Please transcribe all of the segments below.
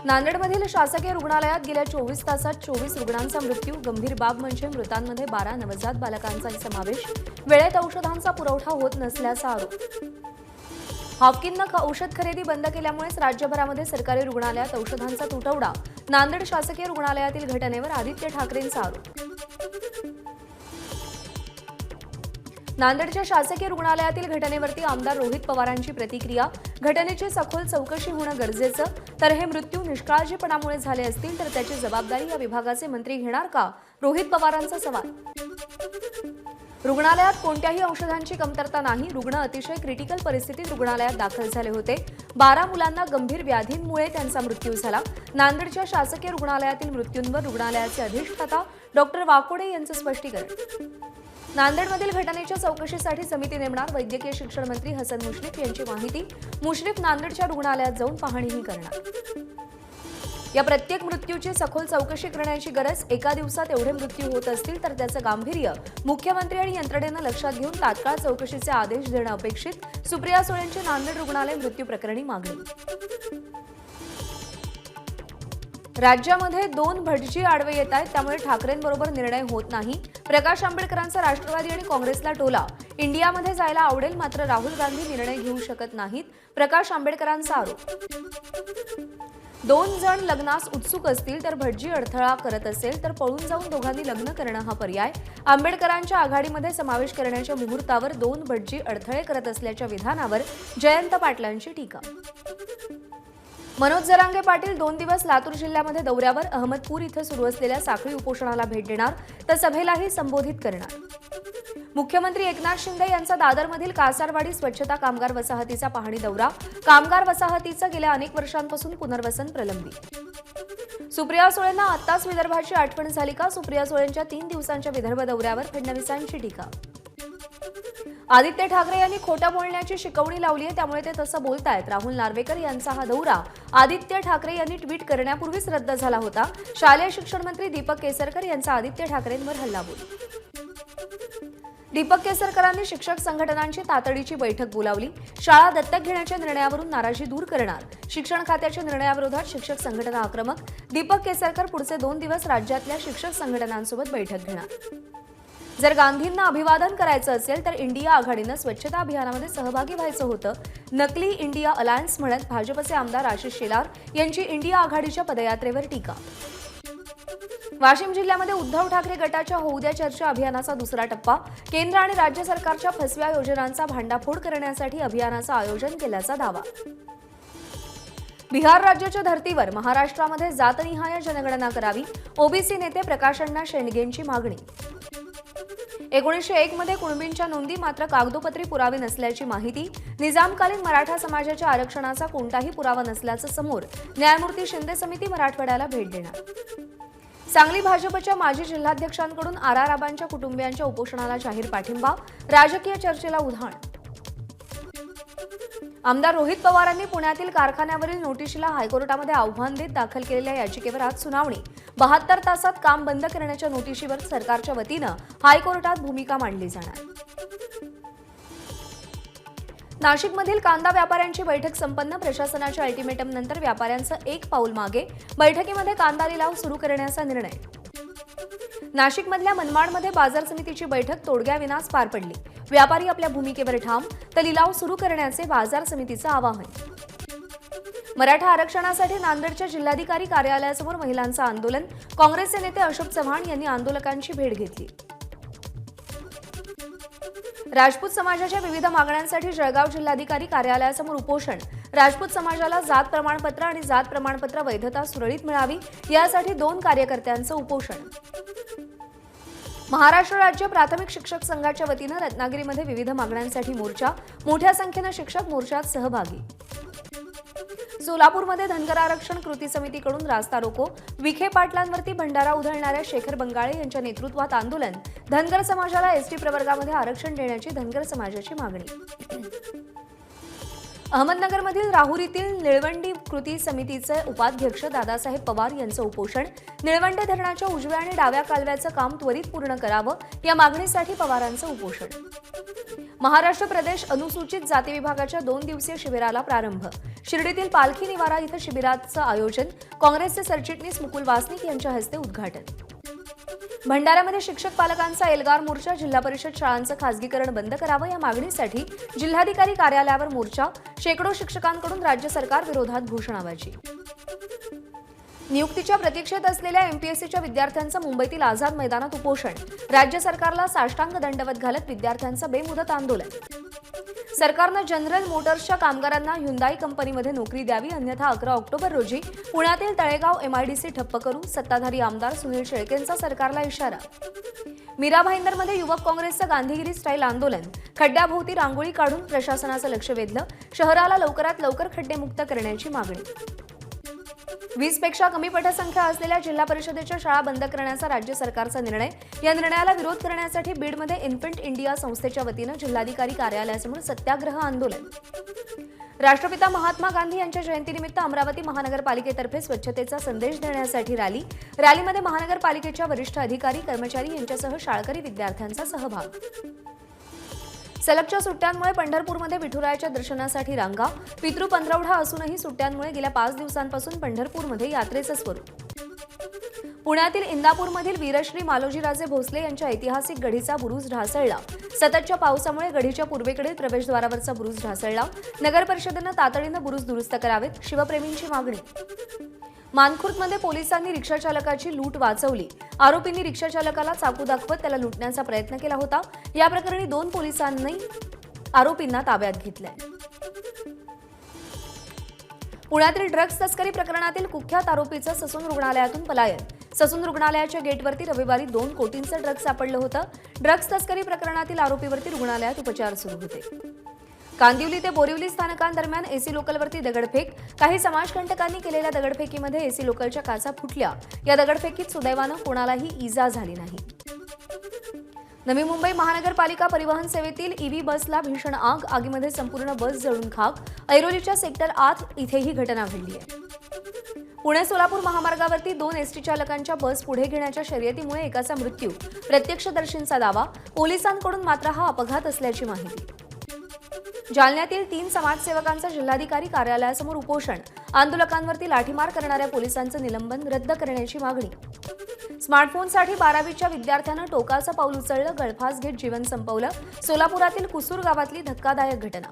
नांदेडमधील शासकीय रुग्णालयात गेल्या 24 तासात 24 रुग्णांचा मृत्यू। गंभीर बाब म्हणजे मृतांमध्ये 12 नवजात बालकांचाही समावेश। वेळेत औषधांचा पुरवठा होत नसल्याचा आरोप। हाफकिननं औषध खरेदी बंद केल्यामुळेच राज्यभरामध्ये सरकारी रुग्णालयात औषधांचा तुटवडा। नांदेड शासकीय रुग्णालयातील घटनेवर आदित्य ठाकरेंचा आरोप। नांदेडच्या शासकीय रुग्णालयातील घटनेवरती आमदार रोहित पवारांची प्रतिक्रिया। घटनेची सखोल चौकशी होणं गरजेचं, तर हे मृत्यू निष्काळजीपणामुळे झाले असतील तर त्याची जबाबदारी या विभागाचे मंत्री घेणार का? रोहित पवारांचा सवाल। रुग्णालयात कोणत्याही औषधांची कमतरता नाही। रुग्ण अतिशय क्रिटिकल परिस्थितीत रुग्णालयात दाखल झाले होते। 12 मुलांना गंभीर व्याधींमुळे त्यांचा मृत्यू झाला। नांदेडच्या शासकीय रुग्णालयातील मृत्यूंवर रुग्णालयाचे अधिष्ठाता डॉक्टर वाकोडे यांचं स्पष्टीकरण। नांदेडमधील घटनेच्या चौकशीसाठी समिती नेमणार। वैद्यकीय शिक्षण मंत्री हसन मुश्रीफ यांची माहिती। मुश्रीफ नांदेडच्या रुग्णालयात जाऊन पाहणीही करणार। या प्रत्येक मृत्यूची सखोल चौकशी करण्याची गरज। एका दिवसात एवढे मृत्यू होत असतील तर त्याचं गांभीर्य मुख्यमंत्री आणि यंत्रणेनं लक्षात घेऊन तात्काळ चौकशीचे आदेश देणं अपेक्षित। सुप्रिया सुळेंची नांदेड रुग्णालय मृत्यू प्रकरणी मागणी। राज्यामध्ये 2 भटजी आडवे येत आहेत, त्यामुळे ठाकरेंबरोबर निर्णय होत नाही। प्रकाश आंबेडकरांचा राष्ट्रवादी आणि काँग्रेसला टोला। इंडियामध्ये जायला आवडेल, मात्र राहुल गांधी निर्णय घेऊ शकत नाहीत। प्रकाश आंबेडकरांचा आरोप। 2 जण लग्नास उत्सुक असतील तर भटजी अडथळा करत असेल तर पळून जाऊन दोघांनी लग्न करणं हा पर्याय। आंबेडकरांच्या आघाडीमध्ये समावेश करण्याच्या मुहूर्तावर 2 भटजी अडथळे करत असल्याच्या विधानावर जयंत पाटलांची टीका। मनोज जरांगे पाटील 2 दिवस लातूर जिल्ह्यामध्ये दौऱ्यावर। अहमदपूर इथं सुरू असलेल्या साखळी उपोषणाला भेट देणार, तर सभेलाही संबोधित करणार। मुख्यमंत्री एकनाथ शिंदे यांचा दादरमधील कासारवाडी स्वच्छता कामगार वसाहतीचा पाहणी दौरा। कामगार वसाहतीचं गेल्या अनेक वर्षांपासून पुनर्वसन प्रलंबित। सुप्रिया सुळेंना आत्ताच विदर्भाची आठवण झाली का? सुप्रिया सुळेंच्या 3 दिवसांच्या विदर्भ दौऱ्यावर फडणवीसांची टीका। आदित्य ठाकरे यांनी खोटं बोलण्याची शिकवणी लावली आहे, त्यामुळे ते तसं बोलतायत। राहुल नार्वेकर यांचा हा दौरा आदित्य ठाकरे यांनी ट्विट करण्यापूर्वीच रद्द झाला होता। शालेय शिक्षण मंत्री दीपक केसरकर यांचा आदित्य ठाकरेंवर हल्लाबोल। दीपक केसरकरांनी शिक्षक संघटनांची तातडीची बैठक बोलावली। शाळा दत्तक घेण्याच्या निर्णयावरून नाराजी दूर करणार। शिक्षण खात्याच्या निर्णयाविरोधात शिक्षक संघटना आक्रमक। दीपक केसरकर पुढचे 2 दिवस राज्यातल्या शिक्षक संघटनांसोबत बैठक घेणार। जर गांधींना अभिवादन करायचं असेल तर इंडिया आघाडीनं स्वच्छता अभियानामध्ये सहभागी व्हायचं होतं। नकली इंडिया अलायन्स म्हणत भाजपचे आमदार आशिष शेलार यांची इंडिया आघाडीच्या पदयात्रेवर टीका। वाशिम जिल्ह्यामध्ये उद्धव ठाकरे गटाच्या होऊ द्या चर्चा अभियानाचा दुसरा टप्पा। केंद्र आणि राज्य सरकारच्या फसव्या योजनांचा भांडाफोड करण्यासाठी अभियानाचं आयोजन केल्याचा दावा। बिहार राज्याच्या धर्तीवर महाराष्ट्रामध्ये जातनिहाय जनगणना करावी। ओबीसी नेते प्रकाश अण्णा शेंडगेंची मागणी। 1901 मध्ये कुणबींच्या नोंदी मात्र कागदोपत्री पुरावे नसल्याची माहिती। निजामकालीन मराठा समाजाच्या आरक्षणाचा कोणताही पुरावा नसल्याचं समोर। न्यायमूर्ती शिंदे समिती मराठवाड्याला भेट देणार। सांगली भाजपच्या माजी जिल्हाध्यक्षांकडून आराराबांच्या कुटुंबियांच्या उपोषणाला जाहीर पाठिंबा। राजकीय चर्चेला उधाण। आमदार रोहित पवारांनी पुण्यातील कारखान्यावरील नोटिशीला हायकोर्टामध्ये आव्हान देत दाखल केलेल्या याचिकेवर आज सुनावणी। 72 तासात काम बंद करण्याच्या नोटिशीवर सरकारच्या वतीनं हायकोर्टात भूमिका मांडली जाणार। नाशिकमधील कांदा व्यापाऱ्यांची बैठक संपन्न। प्रशासनाच्या अल्टिमेटम नंतर व्यापाऱ्यांचं एक पाऊल मागे। बैठकीमध्ये कांदा लिलाव सुरू करण्याचा निर्णय। नाशिकमधल्या मनमाडमध्ये बाजार समितीची बैठक तोडग्याविनाच पार पडली। व्यापारी आपल्या भूमिकेवर ठाम, तर लिलाव सुरू करण्याचे बाजार समितीचं आवाहन। मराठा आरक्षणासाठी नांदेडच्या जिल्हाधिकारी कार्यालयासमोर महिलांचं आंदोलन। काँग्रेसचे नेते अशोक चव्हाण यांनी आंदोलकांची भेट घेतली। राजपूत समाजाच्या विविध मागण्यांसाठी जळगाव जिल्हाधिकारी कार्यालयासमोर उपोषण। राजपूत समाजाला जात प्रमाणपत्र आणि जात प्रमाणपत्र वैधता सुरळीत मिळावी, यासाठी 2 कार्यकर्त्यांचं उपोषण। महाराष्ट्र राज्य प्राथमिक शिक्षक संघाच्या वतीनं रत्नागिरीमध्ये विविध मागण्यांसाठी मोर्चा। मोठ्या संख्येनं शिक्षक मोर्चात सहभागी। सोलापूरमध्ये धनगर आरक्षण कृती समितीकडून रास्ता रोको। विखे पाटलांवरती भंडारा उधळणाऱ्या शेखर बंगाळे यांच्या नेतृत्वात आंदोलन। धनगर समाजाला एसटी प्रवर्गामध्ये आरक्षण देण्याची धनगर समाजाची मागणी। अहमदनगरमधील राहुरीतील निळवंडी कृती समितीचे उपाध्यक्ष दादासाहेब पवार यांचं उपोषण. निळवंडे धरणाच्या उजव्या आणि डाव्या कालव्याचं काम त्वरित पूर्ण करावं या मागणीसाठी पवारांचं उपोषण. महाराष्ट्र प्रदेश अनुसूचित जाती विभागाच्या 2 दिवसीय शिबिराला प्रारंभ. शिर्डीतील पालखी निवारा इथं शिबिराचं आयोजन. काँग्रेसचे सरचिटणीस मुकुल वासनिक यांच्या हस्ते उद्घाटन. भंडाऱ्यामध्ये शिक्षक पालकांचा एल्गार मोर्चा. जिल्हा परिषद शाळांचं खासगीकरण बंद करावं या मागणीसाठी जिल्हाधिकारी कार्यालयावर मोर्चा. शेकडो शिक्षकांकडून राज्य सरकार विरोधात घोषणाबाजी. नियुक्तीच्या प्रतीक्षेत असलेल्या एमपीएससीच्या विद्यार्थ्यांचं मुंबईतील आझाद मैदानात उपोषण. राज्य सरकारला साष्टांग दंडवत घालत विद्यार्थ्यांचं बेमुदत आंदोलन. सरकारनं जनरल मोटर्सच्या कामगारांना ह्युंदाई कंपनीमध्ये नोकरी द्यावी, अन्यथा 11 ऑक्टोबर रोजी पुण्यातील तळेगाव एमआयडीसी ठप्प करू. सत्ताधारी आमदार सुनील शेळकेंचा सरकारला इशारा. मीरा भाईंदरमध्ये युवक काँग्रेसचं गांधीगिरी स्टाईल आंदोलन. खड्ड्याभोवती रांगोळी काढून प्रशासनाचं लक्ष वेधलं. शहराला लवकरात लवकर खड्डेमुक्त करण्याची मागणी. 20 पेक्षा कमी पटसंख्या असलेल्या जिल्हा परिषदेच्या शाळा बंद करण्याचा राज्य सरकारचा निर्णय. या निर्णयाला विरोध करण्यासाठी बीडमध्ये इन्फंट इंडिया संस्थेच्या वतीनं जिल्हाधिकारी कार्यालयासमोर सत्याग्रह आंदोलन. राष्ट्रपिता महात्मा गांधी यांच्या जयंतीनिमित्त अमरावती महानगरपालिकेतर्फे स्वच्छतेचा संदेश देण्यासाठी रॅली. रॅलीमध्ये महानगरपालिकेच्या वरिष्ठ अधिकारी कर्मचारी यांच्यासह शाळकरी विद्यार्थ्यांचा सहभाग. सलगच्या सुट्ट्यांमुळे पंढरपूरमध्ये विठुरायाच्या दर्शनासाठी रांगा. पितृपंधरवडा असूनही सुट्ट्यांमुळे गेल्या 5 दिवसांपासून पंढरपूरमध्ये यात्रेचं स्वरूप. पुण्यातील इंदापूरमधील वीरश्री मालोजीराजे भोसले यांच्या ऐतिहासिक गढीचा बुरुज ढासळला. सततच्या पावसामुळे गढीच्या पूर्वेकडील प्रवेशद्वारावरचा बुरुज ढासळला. नगर परिषदेनं तातडीनं बुरुज दुरुस्त करावेत, शिवप्रेमींची मागणी. मानखुर्दमध्ये पोलिसांनी रिक्षाचालकाची लूट वाचवली. आरोपींनी रिक्षाचालकाला चाकू दाखवत त्याला लुटण्याचा प्रयत्न केला होता. या प्रकरणी 2 पोलिसांनी आरोपींना ताब्यात घेतलंय. पुण्यातील ड्रग्ज तस्करी प्रकरणातील कुख्यात आरोपीचं ससून रुग्णालयातून पलायन. ससून रुग्णालयाच्या गेटवरती रविवारी 2 कोटींचं ड्रग्ज सापडलं होतं. ड्रग्ज तस्करी प्रकरणातील आरोपीवरती रुग्णालयात उपचार सुरू होते. कांदिवली ते बोरिवली स्थानकांदरम्यान एसी लोकलवरती दगडफेक. काही समाजकंटकांनी केलेल्या दगडफेकीमध्ये एसी लोकलच्या काचा फुटल्या. या दगडफेकीत सुदैवानं कोणालाही इजा झाली नाही. नवी मुंबई महानगरपालिका परिवहन सेवेतील ईव्ही बसला भीषण आग. आगीमध्ये संपूर्ण बस जळून खाक. ऐरोलीच्या सेक्टर 8 इथेही घटना घडली आहे. पुणे सोलापूर महामार्गावरती 2 एसटी चालकांच्या बस पुढे घेण्याच्या शर्यतीमुळे एकाचा मृत्यू. प्रत्यक्षदर्शींचा दावा. पोलिसांकडून मात्र हा अपघात असल्याची माहिती. जालन्यातील 3 समाजसेवकांचं जिल्हाधिकारी कार्यालयासमोर उपोषण. आंदोलकांवरती लाठीमार करणाऱ्या पोलिसांचं निलंबन रद्द करण्याची मागणी. स्मार्टफोनसाठी 12वीच्या विद्यार्थ्यानं टोकाचं पाऊल उचललं. गळफास घेत जीवन संपवलं. सोलापुरातील कुसूर गावातली धक्कादायक घटना.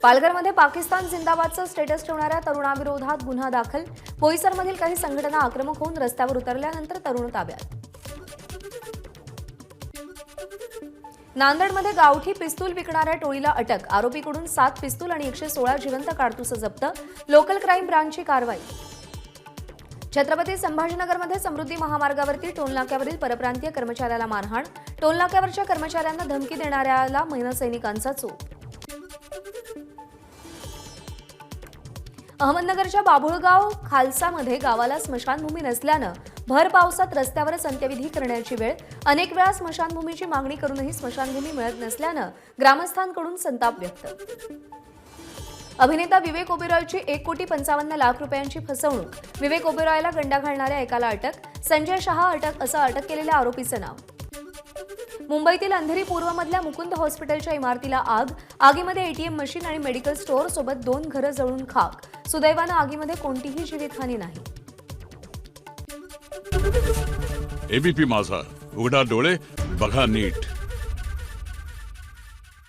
पालघरमध्ये पाकिस्तान जिंदाबादचं स्टेटस ठेवणाऱ्या तरुणाविरोधात गुन्हा दाखल. बोईसरमधील काही संघटना आक्रमक होऊन रस्त्यावर उतरल्यानंतर तरुण ताब्यात. नांदेडमध्ये गावठी पिस्तूल विकणाऱ्या टोळीला अटक. आरोपीकडून 7 पिस्तूल आणि 116 जिवंत काडतुसं जप्त. लोकल क्राईम ब्रांचची कारवाई. छत्रपती संभाजीनगरमध्ये समृद्धी महामार्गावरती टोलनाक्यावरील परप्रांतीय कर्मचाऱ्याला मारहाण. टोलनाक्यावरच्या कर्मचाऱ्यांना धमकी देणाऱ्याला महिनसैनिकांचा चोप. अहमदनगरच्या बाभुळगाव खालसामध्ये गावाला स्मशानभूमी नसल्यानं भर पावसात रस्त्यावरच अंत्यविधी करण्याची वेळ. अनेक वेळा स्मशानभूमीची मागणी करूनही स्मशानभूमी मिळत नसल्यानं ग्रामस्थांकडून संताप व्यक्त. अभिनेता विवेक ओबेरॉयची 1,55,00,000 रुपयांची फसवणूक. विवेक ओबेरॉयला गंडा घालणाऱ्या एकाला अटक. संजय शहा असं अटक केलेल्या आरोपीचं नाव. मुंबईतील अंधेरी पूर्वमधल्या मुकुंद हॉस्पिटलच्या इमारतीला आग. आगीमध्ये एटीएम मशीन आणि मेडिकल स्टोअर सोबत 2 घरं जळून खाक. सुदैवानं आगीमध्ये कोणतीही जीवितहानी नाही. एबीपी माझा, उघडा डोळे बघा नीट.